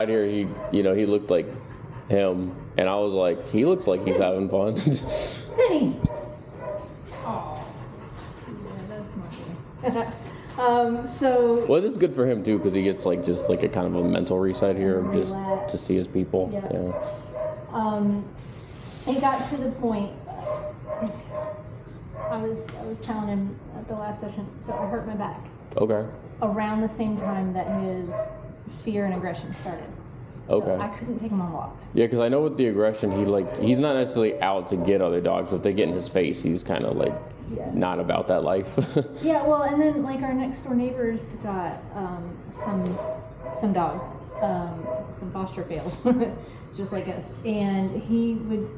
Out here, he looked like him, and I was like, he looks like he's having fun. Penny. Oh, yeah, that's not good. So. Well, this is good for him too, because he gets like just like a kind of a mental reset here, just to see his people. Yeah. It got to the point. I was telling him at the last session. So I hurt my back. Okay. Around the same time that his fear and aggression started. Okay. So I couldn't take him on walks. Yeah, because I know with the aggression, he's not necessarily out to get other dogs, but if they get in his face, he's kind of like not about that life. Yeah, well, and then like our next door neighbors got some dogs, some foster fails, just like us, and he would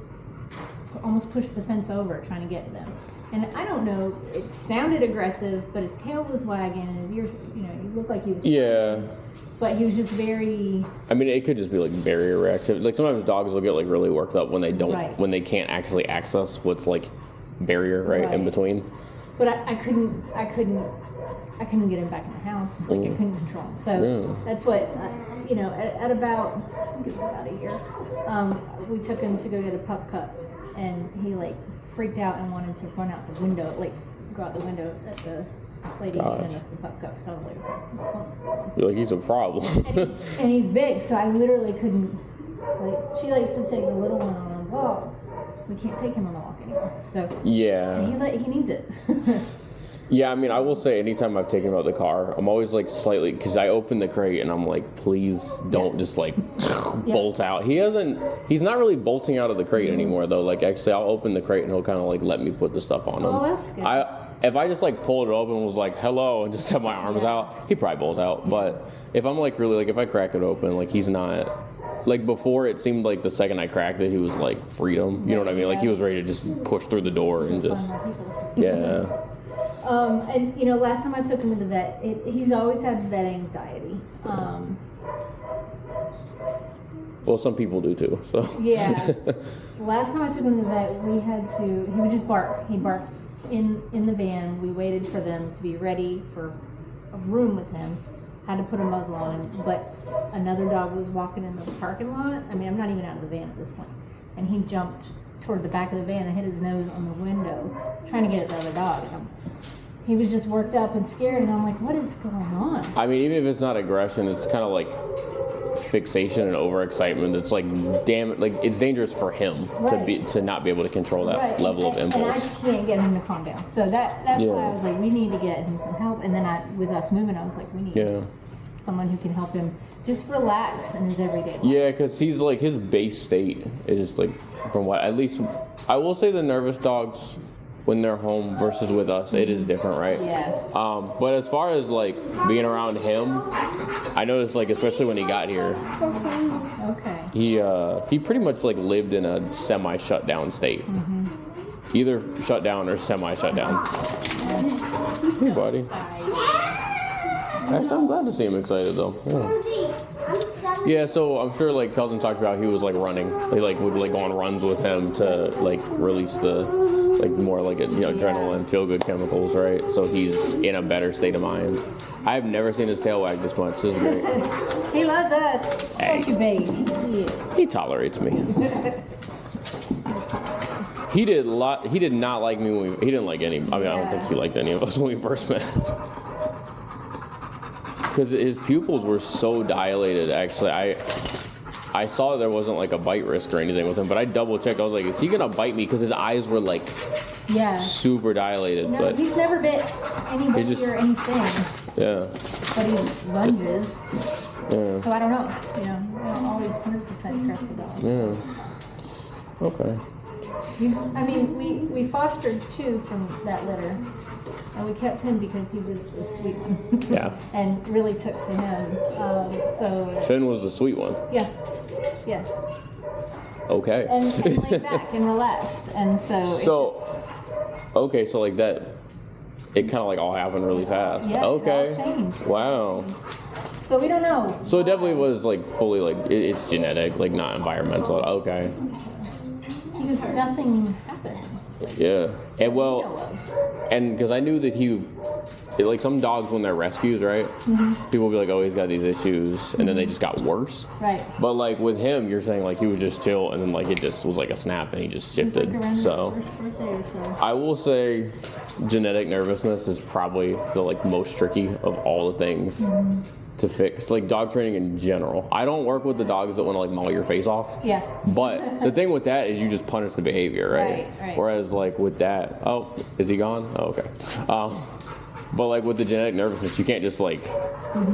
almost push the fence over trying to get them. And I don't know, it sounded aggressive, but his tail was wagging and his ears, he looked like he was. Yeah. But he was just very. I mean, it could just be like barrier reactive. Like sometimes dogs will get like really worked up when they don't, when they can't actually access what's like barrier in between. But I couldn't get him back in the house. Like I couldn't control him. So that's what, at about, I think it was about a year, we took him to go get a pup cup, and he like freaked out and wanted to run out the window, like go out the window at the lady giving us the pup cup. So I was like, okay, something's wrong. You're like, he's a problem. and he's big, so I literally couldn't. Like, she likes to take the little one on a walk. We can't take him on a walk anymore. So he needs it. Yeah, I mean, I will say anytime I've taken him out of the car, I'm always like slightly, because I open the crate and I'm like, please don't just like bolt out. He's not really bolting out of the crate anymore though. Like actually I'll open the crate and he'll kind of like let me put the stuff on him. Oh, that's good. If I just like pulled it open and was like, hello, and just have my arms out, he'd probably bolt out. But if I'm like really, like if I crack it open, like he's not, like before it seemed like the second I cracked it, he was like freedom. You know what I mean? Like he was ready to just push through the door and just, yeah. And last time I took him to the vet, he's always had vet anxiety. Well, some people do too. So yeah. Last time I took him to the vet, he would just bark. He barked in the van. We waited for them to be ready for a room with him. Had to put a muzzle on him, but another dog was walking in the parking lot. I mean, I'm not even out of the van at this point. And he jumped toward the back of the van and hit his nose on the window, trying to get at the other dog. He was just worked up and scared, and I'm like, what is going on? I mean, even if it's not aggression, it's kind of like fixation and overexcitement. It's like, damn it, like it's dangerous for him to not be able to control that level of impulse. And I can't get him to calm down. So that's why I was like, we need to get him some help. And then with us moving, I was like, we need someone who can help him just relax in his everyday life. Yeah, because he's like, his base state is like, from what, at least, I will say the nervous dogs, when they're home versus with us, it is different, right? Yeah. But as far as like being around him, I noticed like, especially when he got here, he pretty much like lived in a semi-shut down state. Either shut down or semi-shut down. Hey, buddy. Actually, I'm glad to see him excited though. Yeah, so I'm sure like Kelton talked about, he was like running. They like would like go on runs with him to like release the like more like adrenaline, feel good chemicals, right? So he's in a better state of mind. I've never seen his tail wag this much. This is great. He loves us. Hey. Don't you, baby? Yeah. He tolerates me. He did not like me when he didn't like any. I mean, I don't think he liked any of us when we first met. Because his pupils were so dilated, actually. I saw there wasn't like a bite risk or anything with him, but I double checked. I was like, is he gonna bite me? Because his eyes were like super dilated. No, but he's never bit anybody or anything. Yeah. But he lunges. Yeah. So I don't know. I don't always 100% trust the dog. Yeah. Okay. I mean, we fostered 2 from that litter. And we kept him because he was the sweet one. Yeah. And really took to him. So Finn was the sweet one. Yeah. Yeah. Okay. And laid back and relaxed. And so okay, so like that, it kind of like all happened really fast. Yeah, okay. It all changed. Wow. So we don't know. So it definitely was like fully like, it's genetic, like not environmental. Okay. Because nothing happened. Yeah. And well, and because I knew that like some dogs when they're rescues, right? People will be like, oh, he's got these issues, and then they just got worse. Right. But like with him, you're saying like he was just chill, and then like it just was like a snap, and he just shifted. Like So his first birthday or so. I will say, genetic nervousness is probably the like most tricky of all the things to fix. Like dog training in general. I don't work with the dogs that want to like maul your face off. Yeah. But the thing with that is you just punish the behavior, right? Right. Whereas like with that, oh, is he gone? Oh, okay. But like with the genetic nervousness, you can't just like,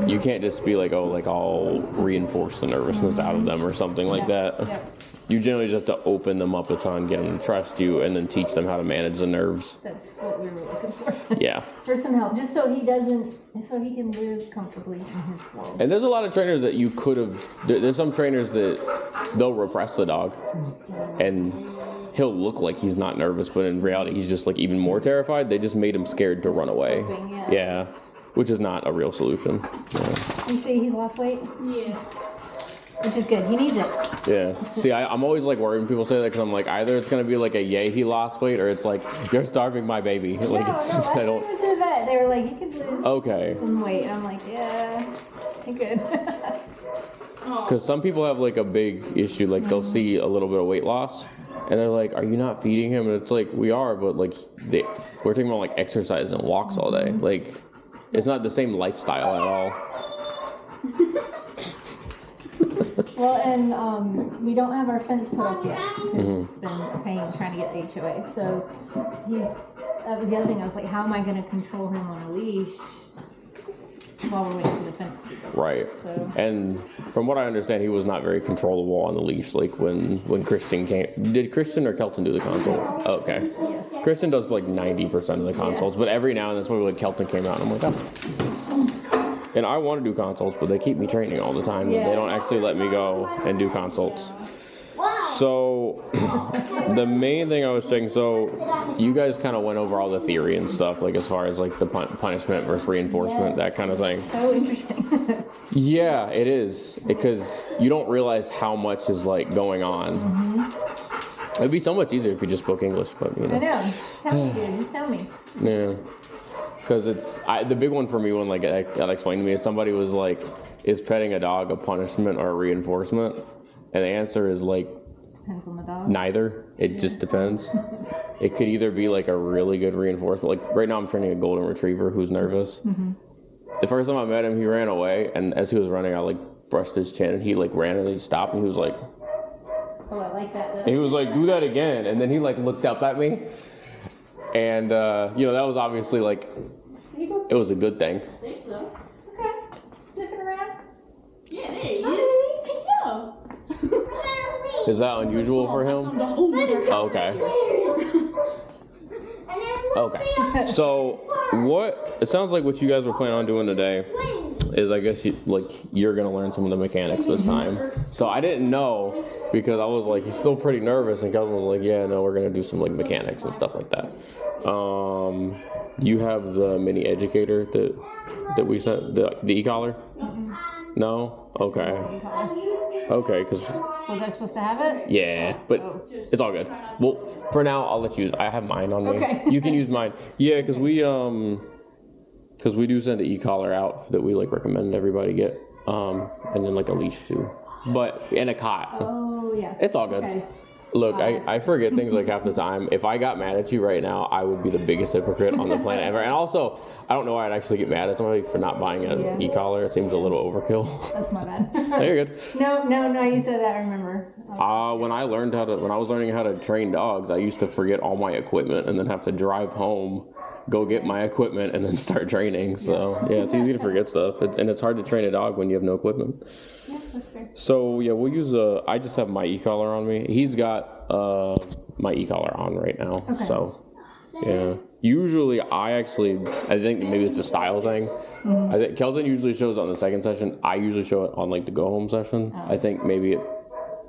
you can't just be like, oh, like I'll reinforce the nervousness out of them or something like that. Yep. You generally just have to open them up a ton, get them to trust you, and then teach them how to manage the nerves. That's what we were looking for. Yeah. For some help, just so he can live comfortably in his world. And there's a lot of trainers that you could have, there's some trainers that they'll repress the dog and he'll look like he's not nervous, but in reality he's just like even more terrified. They just made him scared to run away. Hoping, Yeah. Which is not a real solution. Yeah. You see he's lost weight? Yeah. Which is good. He needs it. Yeah. See, I'm always like worried when people say that because I'm like, either it's going to be like a yay, he lost weight, or it's like, you're starving my baby. Like, it's, no, I don't. didn't say that. They were like, you could lose Okay. some weight. And I'm like, yeah, you could. Because some people have like a big issue, like they'll see a little bit of weight loss, and they're like, are you not feeding him? And it's like, we are, but like, we're talking about like exercise and walks all day. Like, it's not the same lifestyle at all. Well, and we don't have our fence put up yet because it's been a pain trying to get the HOA. So that was the other thing. I was like, how am I going to control him on a leash while we're waiting for the fence to be built? Right. So. And from what I understand, he was not very controllable on the leash. Like when Christian came, did Christian or Kelton do the consult? Oh, okay. Yes. Christian does like 90% of the consults, but every now and then, that's why like Kelton came out, and I'm like, oh. And I want to do consults, but they keep me training all the time. Yeah. They don't actually let me go and do consults. So the main thing I was saying, so you guys kind of went over all the theory and stuff, like as far as like the punishment versus reinforcement, that kind of thing. So interesting. Yeah, it is, because you don't realize how much is like going on. It'd be so much easier if you just spoke English, but you know. I know. Tell me, dude. Just tell me. Yeah. Because it's the big one for me when like that explained to me is somebody was like, is petting a dog a punishment or a reinforcement? And the answer is like, Depends on the dog. neither. It just depends. It could either be like a really good reinforcement. Like right now I'm training a golden retriever who's nervous. The first time I met him, he ran away, and as he was running, I like brushed his chin, and he like ran and he stopped, and he was like, Oh, I like that. and he was like, do that again. And then he like looked up at me, and you know, that was obviously like, it was a good thing. I think so. Okay. Sniffing around. Yeah, there he is. Hey, yo. Is that unusual for him? The whole other house. Okay. Okay. So what it sounds like what you guys were planning on doing today is, I guess you're gonna learn some of the mechanics this time. So I didn't know, because I was like, he's still pretty nervous, and Kelvin was like, yeah, no, we're gonna do some like mechanics and stuff like that. You have the mini educator that we sent, the e-collar? No? Okay. Okay, because Was I supposed to have it? yeah, but it's all good. Well, for now, I'll let you. I have mine on me. Okay. You can use mine. Yeah, because we do send the e-collar out that we like recommend everybody get, and then like a leash too, and a cot. Oh, yeah. It's all good. Okay. Look, I forget things like half the time. If I got mad at you right now, I would be the biggest hypocrite on the planet ever. And also, I don't know why I'd actually get mad at somebody for not buying an e-collar. It seems a little overkill. That's my bad. No, you're good. No, you said that, I remember. When I was learning how to train dogs, I used to forget all my equipment and then have to drive home, go get my equipment, and then start training. So yeah, it's easy to forget stuff, and it's hard to train a dog when you have no equipment. Yeah, that's fair. So yeah, we'll use I just have my e-collar on me. He's got my e-collar on right now. Okay. So yeah. Usually I think maybe it's a style thing. I think Kelton usually shows it on the second session. I usually show it on like the go home session. I think maybe it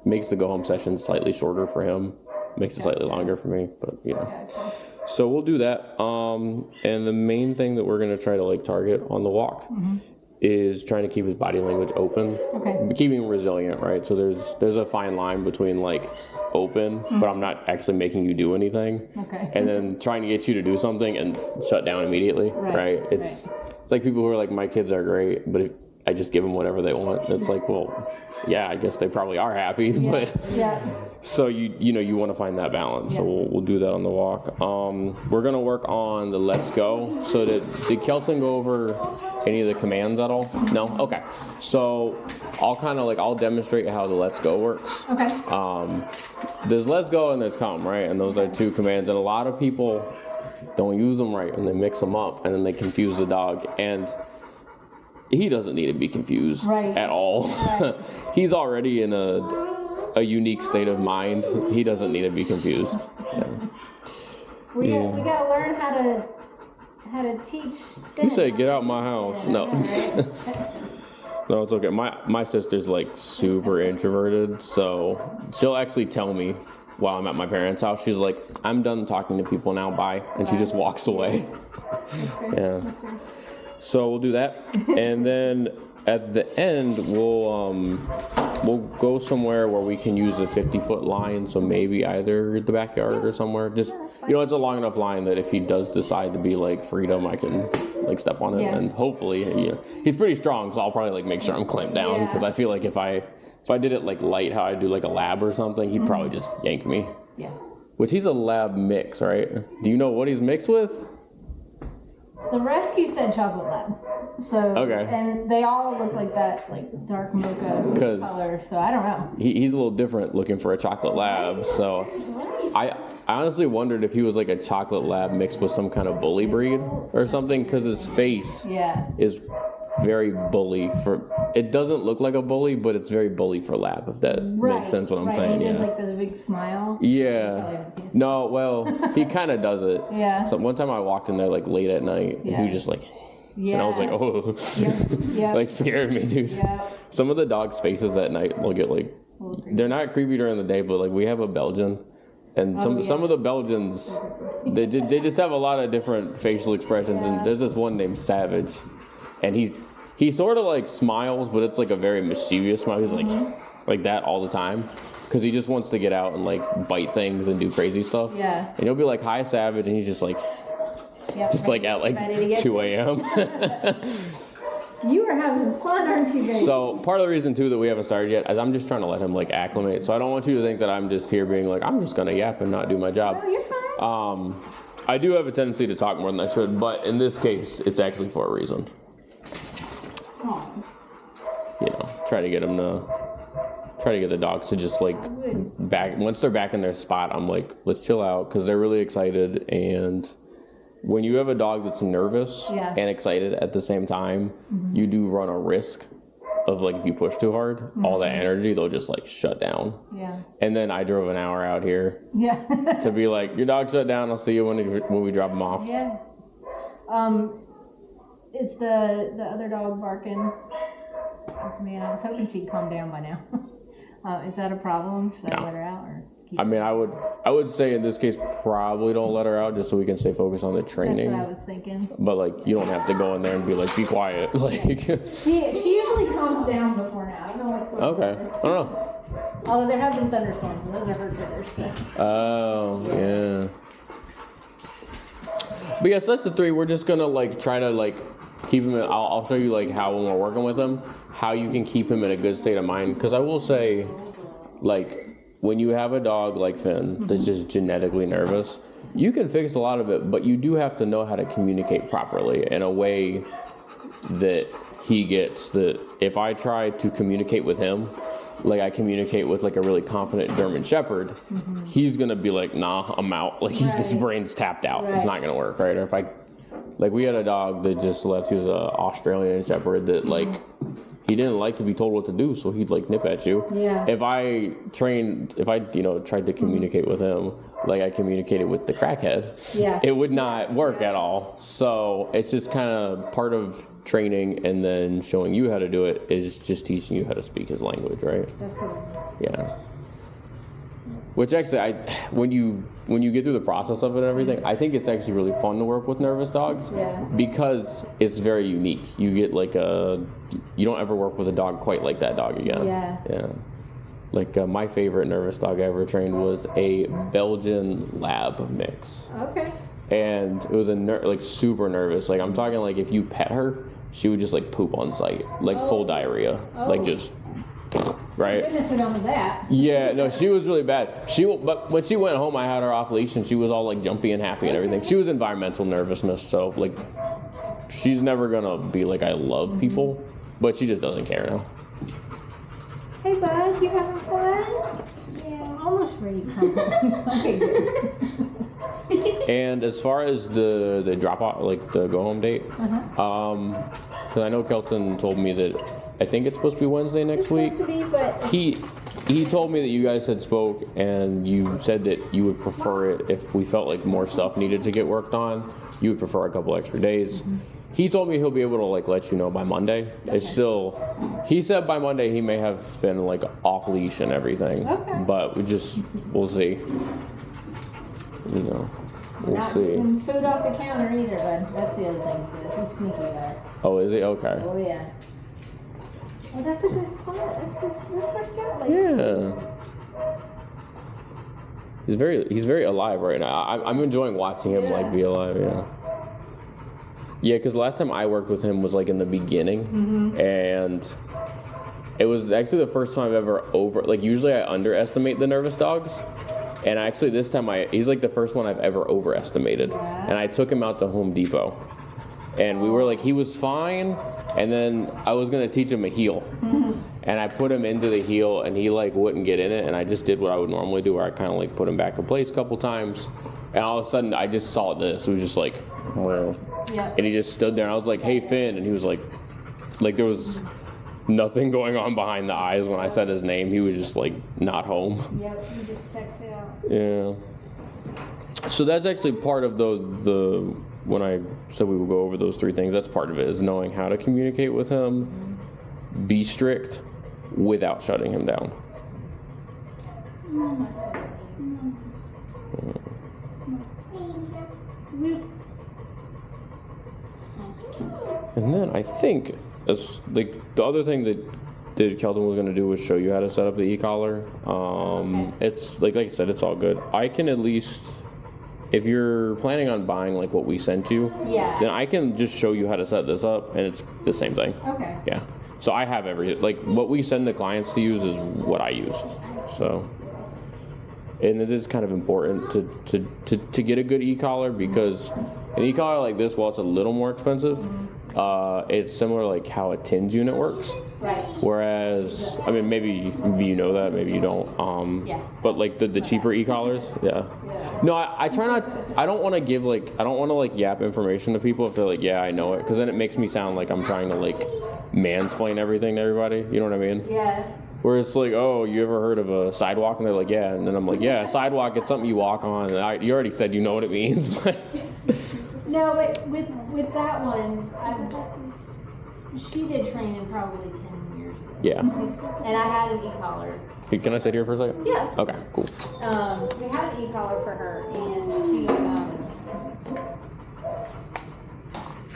makes the go home session slightly shorter for him. Makes it slightly longer for me, but you know. Gotcha. So we'll do that. And the main thing that we're gonna try to like target on the walk is trying to keep his body language open, keeping him resilient, right? So there's a fine line between like open, but I'm not actually making you do anything, and then trying to get you to do something and shut down immediately, right? It's like people who are like, my kids are great, but if I just give them whatever they want, it's like, well, yeah, I guess they probably are happy, but so you want to find that balance. So we'll do that on the walk. We're gonna work on the let's go. So did Kelton go over any of the commands at all? No? Okay. So I'll demonstrate how the let's go works. There's let's go and there's come, right? And those are two commands, and a lot of people don't use them right, and they mix them up, and then they confuse the dog. And he doesn't need to be confused at all. He's already in a unique state of mind. He doesn't need to be confused. We gotta learn how to teach. You say, get out my house. No. No, it's okay. My sister's like super introverted, so she'll actually tell me while I'm at my parents' house, she's like, I'm done talking to people now, bye. And she just walks away. Yeah. So we'll do that. And then at the end, we'll go somewhere where we can use a 50-foot line. So maybe either the backyard or somewhere. Just, it's a long enough line that if he does decide to be like freedom, I can like step on it. And hopefully, he's pretty strong. So I'll probably like make sure I'm clamped down. Because I feel like if I did it like light, how I do like a lab or something, he'd probably just yank me. Which he's a lab mix, right? Do you know what he's mixed with? The rescue said chocolate lab. So and they all look like that, like dark mocha color. So I don't know. He's a little different looking for a chocolate lab. So I honestly wondered if he was like a chocolate lab mixed with some kind of bully breed or something, because his face is very bully for. It doesn't look like a bully, but it's very bully for lab. If that makes sense, what I'm saying. He does like the big smile. No, well, he kind of does it. So one time I walked in there like late at night, and he was just like. And I was like, oh, like scared me, dude. Some of the dogs' faces at night will get like, they're not creepy during the day, but like we have a Belgian, and some of the Belgians, they just have a lot of different facial expressions. And there's this one named Savage, and he sort of like smiles, but it's like a very mischievous smile. He's like that all the time, because he just wants to get out and like bite things and do crazy stuff. And you'll be like, hi, Savage, and he's just like. Like at like 2 a.m. You are having fun, aren't you, baby? So part of the reason too that we haven't started yet is I'm just trying to let him like acclimate. So I don't want you to think that I'm just here being like, I'm just gonna yap and not do my job. No, you're fine. I do have a tendency to talk more than I should, but in this case, it's actually for a reason. Try to get the dogs to just like back. Once they're back in their spot, I'm like, let's chill out, because they're really excited. And when you have a dog that's nervous and excited at the same time, you do run a risk of like, if you push too hard, all that energy, they'll just like shut down. And then I drove an hour out here to be like, your dog shut down, I'll see you when we drop him off. Is the other dog barking? Oh, man, I was hoping she'd calm down by now. Is that a problem? Should I let her out? Or I mean, I would say in this case, probably don't let her out, just so we can stay focused on the training. That's what I was thinking. But like, you don't have to go in there and be like, be quiet. Like she usually calms down before now. I don't know what's going on. I don't know. Although there have been thunderstorms, and those are her triggers. So. Oh yeah. But yes, that's the three. We're just gonna like try to like keep him. I'll show you like how when we're working with him, how you can keep him in a good state of mind. Because I will say, like. When you have a dog like Finn that's just genetically nervous, you can fix a lot of it, but you do have to know how to communicate properly in a way that he gets. That if I try to communicate with him like I communicate with like a really confident German Shepherd, he's gonna be like, nah, I'm out. Like his brain's tapped out. It's not gonna work, right? Or if we had a dog that just left. He was an Australian Shepherd that like. He didn't like to be told what to do, so he'd like nip at you. If I tried to communicate with him like I communicated with the crackhead, it would not work at all. So it's just kind of part of training, and then showing you how to do it is just teaching you how to speak his language, right? That's it. Yeah. Which actually, when you get through the process of it and everything, I think it's actually really fun to work with nervous dogs. Yeah. Because it's very unique. You get like you don't ever work with a dog quite like that dog again. Yeah. Yeah. Like my favorite nervous dog I ever trained was a Belgian Lab mix. Okay. And it was like super nervous. Like I'm talking like if you pet her, she would just like poop on sight, like full diarrhea, like just. Right. Goodness, we don't have that. Yeah, no, she was really bad. But when she went home, I had her off leash, and she was all like jumpy and happy and everything. She was environmental nervousness, so like, she's never gonna be like I love people, but she just doesn't care now. Hey, bud, you having fun? Yeah, I'm almost ready to come home. Okay, good. And as far as the drop off, like the go home date, because I know Kelton told me that. I think it's supposed to be Wednesday next week. Supposed to be, but He told me that you guys had spoke and you said that you would prefer it if we felt like more stuff needed to get worked on. You would prefer a couple extra days. He told me he'll be able to like let you know by Monday. It's still, he said by Monday he may have been like off leash and everything. Okay. But we'll see. You know, we'll not see. eating food off the counter either, bud. That's the other thing too. He's sneaky about it. Oh, is he? Okay. Oh yeah. Well, that's a good spot. That's where Scout lives. Yeah. He's very alive right now. I'm enjoying watching him like be alive. Yeah. Yeah, because last time I worked with him was like in the beginning, and it was actually the first time I've ever usually I underestimate the nervous dogs, and actually this time he's like the first one I've ever overestimated, and I took him out to Home Depot, and we were like he was fine, and then I was gonna teach him a heel. And I put him into the heel, and he like wouldn't get in it, and I just did what I would normally do, where I kind of like put him back in place a couple times, and all of a sudden I just saw this. It was just like, well, and he just stood there, and I was like, "Hey, Finn," and he was like there was nothing going on behind the eyes when I said his name. He was just like not home. Yep, he just checks it out. Yeah. So that's actually part of the when I said we would go over those three things. That's part of it, is knowing how to communicate with him, be strict, without shutting him down. And then I think it's like the other thing that Kelton was going to do was show you how to set up the e-collar. It's like I said, it's all good. I can at least, if you're planning on buying like what we sent you, then I can just show you how to set this up, and it's the same thing. Okay. Yeah. So I have everything. Like what we send the clients to use is what I use. So, and it is kind of important to get a good e-collar, because an e-collar like this, while it's a little more expensive, it's similar like how a TINS unit works. Right. Whereas, I mean, maybe you know that, maybe you don't. But like the cheaper e-collars, No, I try not. I don't want to give like I don't want to like yap information to people if they're like, yeah, I know it, because then it makes me sound like I'm trying to like mansplain everything to everybody. You know what I mean? Yeah. Where it's like, oh, you ever heard of a sidewalk? And they're like, yeah. And then I'm like, yeah, sidewalk, it's something you walk on. And you already said you know what it means. But No, but with that one, she did training probably 10 years ago. yeah. And I had an e-collar. Can I sit here for a second? Yeah. Okay, cool. We had an e-collar for her, and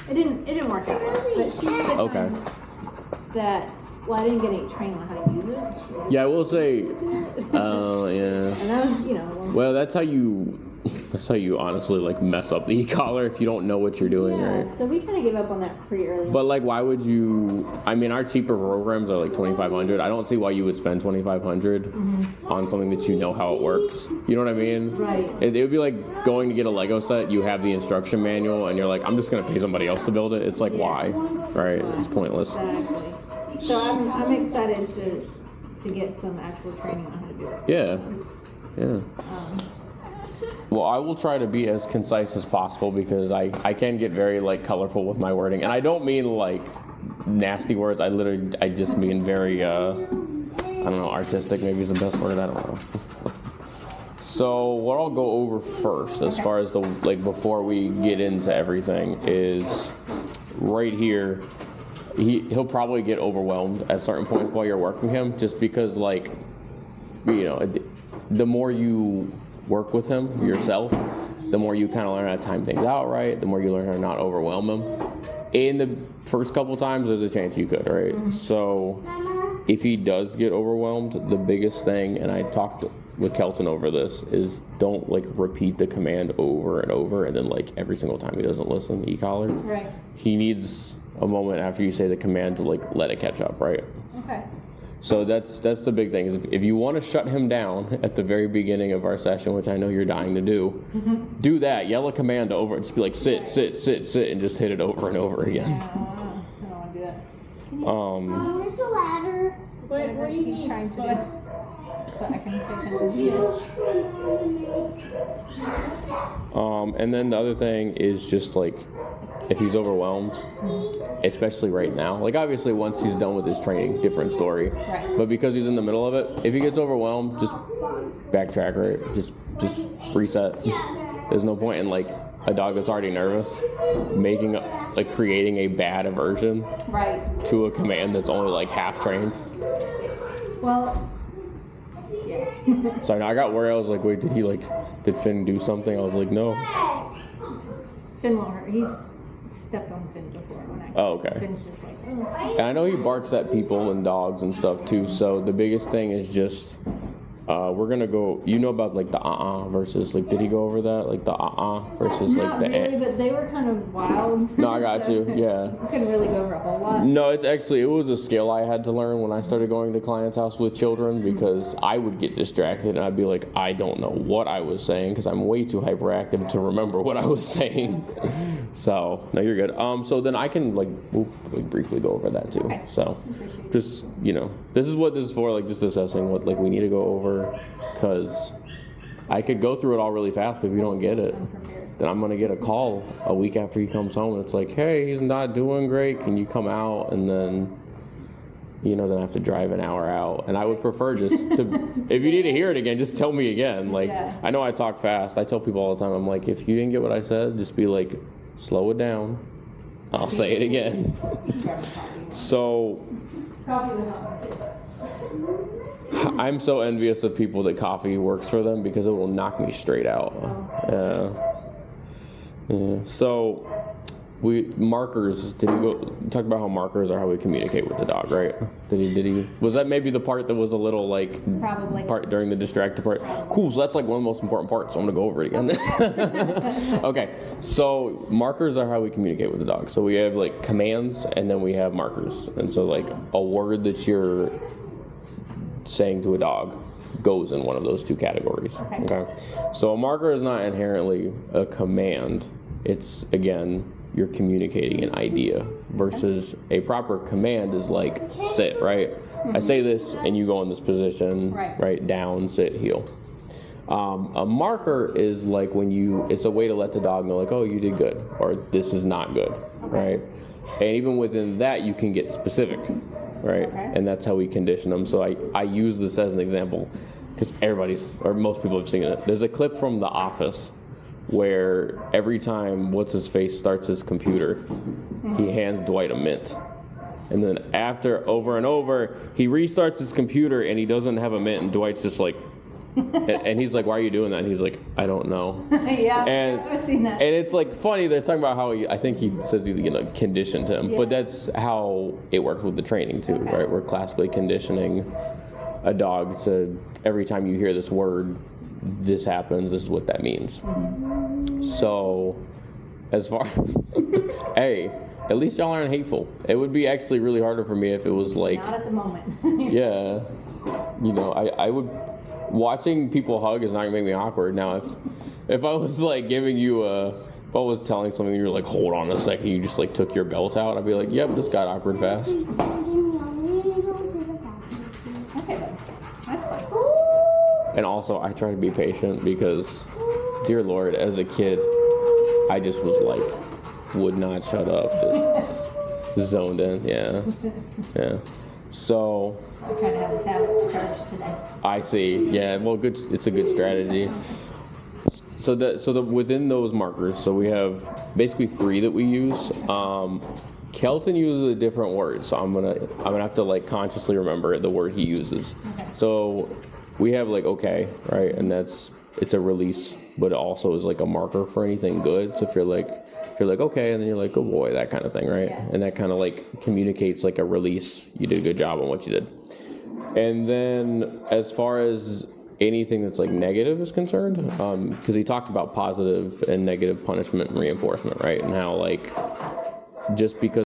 she, it didn't work out well. But she said Okay. that, well, I didn't get any training on how to use it. Yeah, I will say, yeah. And that was, Well, that's how you honestly like mess up the e-collar if you don't know what you're doing, right? So we kind of gave up on that pretty early. But like, why would you? I mean, our cheaper programs are like $2,500. I don't see why you would spend $2,500 on something that you know how it works. You know what I mean? Right. It would be like going to get a Lego set. You have the instruction manual, and you're like, I'm just gonna pay somebody else to build it. It's like, why? Right? It's pointless. Exactly. So I'm excited to get some actual training on how to do it. Yeah. Well, I will try to be as concise as possible, because I can get very like colorful with my wording, and I don't mean like nasty words. I just mean very I don't know, artistic maybe is the best word. I don't know. So what I'll go over first, as far as the like before we get into everything, is right here. He'll probably get overwhelmed at certain points while you're working him, just because like, the more you work with him yourself, the more you kind of learn how to time things out right, the more you learn how to not overwhelm him. In the first couple times, there's a chance you could, right? Mm-hmm. So if he does get overwhelmed, the biggest thing, and I talked with Kelton over this, is don't like repeat the command over and over, and then like every single time he doesn't listen, e-collar. Right. He needs a moment after you say the command to like let it catch up, right? Okay. So that's the big thing, is if you want to shut him down at the very beginning of our session, which I know you're dying to do, do that. Yell a command over. Just be like sit, sit, sit, sit, and just hit it over and over again. I don't want to do that. Where's the ladder? What do you He's need? trying to do. So I can pay attention to you. And then the other thing is just like, if he's overwhelmed, especially right now, like obviously once he's done with his training, different story. Right. But because he's in the middle of it, if he gets overwhelmed, just backtrack, right? Just reset. There's no point in like a dog that's already nervous creating a bad aversion Right. to a command that's only like half trained. Well, yeah. So I got worried. I was like, wait, did Finn do something? I was like, no. Finn won't hurt. He's stepped on Finn before. When I Oh, okay. Finn's just like, oh. And I know he barks at people and dogs and stuff too. So the biggest thing is just, we're gonna go. You know about like the versus like, did he go over that? Like the versus like Not the. really, but they were kind of wild. No, I got you. Yeah. We couldn't really go over a whole lot. No, it was a skill I had to learn when I started going to clients' house with children, because I would get distracted and I'd be like, I don't know what I was saying because I'm way too hyperactive to remember what I was saying. So no, you're good. So then I can we'll briefly go over that too. Okay. So Appreciate it. just this is what this is for, like just assessing what we need to go over, because I could go through it all really fast, but if you don't get it, then I'm gonna get a call a week after he comes home and it's like, hey, he's not doing great, can you come out? And then then I have to drive an hour out. And I would prefer just to, if you need to hear it again, just tell me again. Yeah. I know I talk fast. I tell people all the time, I'm like, if you didn't get what I said, just be like, slow it down. I'll say it again. So I'm so envious of people that coffee works for them, because it will knock me straight out. Yeah. So markers, did he talk about how markers are how we communicate with the dog, right? Did he was that maybe the part that was a little Probably. part during the distracted part? Cool, so that's like one of the most important parts, so I'm gonna go over it again. Okay, so markers are how we communicate with the dog. So we have like commands and then we have markers. And so like a word that you're saying to a dog goes in one of those two categories. Okay. So a marker is not inherently a command. It's, again, you're communicating an idea, versus a proper command is like sit, right? I say this and you go in this position, right? Down, sit, heel. A marker is like it's a way to let the dog know like, oh, you did good, or this is not good, right? And even within that, you can get specific, right? And that's how we condition them. So I use this as an example because most people have seen it. There's a clip from The Office where every time what's-his-face starts his computer, he hands Dwight a mint. And then after, over and over, he restarts his computer and he doesn't have a mint, and Dwight's just like, and he's like, why are you doing that? And he's like, I don't know. Yeah, I've seen that. And it's like funny, they're talking about how I think he says he conditioned him, but that's how it works with the training too, right? We're classically conditioning a dog to, every time you hear this word, this happens, this is what that means. So, as far, hey, at least y'all aren't hateful. It would be actually really harder for me if it was like, Not at the moment. yeah, I would, watching people hug is not gonna make me awkward. Now, if I was like giving you if I was telling something and you're like, hold on a second, you just like took your belt out, I'd be like, yep, this got awkward fast. Okay, then. That's fine. And also, I try to be patient because, dear Lord, as a kid, I just was like, would not shut up, just zoned in, yeah. So, I tried to have the tablet charged today. I see, yeah, well, good. It's a good strategy. So within those markers, so we have basically 3 that we use. Kelton uses a different word, so I'm gonna have to like consciously remember the word he uses. Okay. So we have like okay, right, and it's a release, but it also is like a marker for anything good. So if you're like okay, and then you're like, oh boy, that kind of thing, right? Yeah. And that kind of like communicates like a release. You did a good job on what you did. And then as far as anything that's like negative is concerned, because he talked about positive and negative punishment and reinforcement, right? And how like just because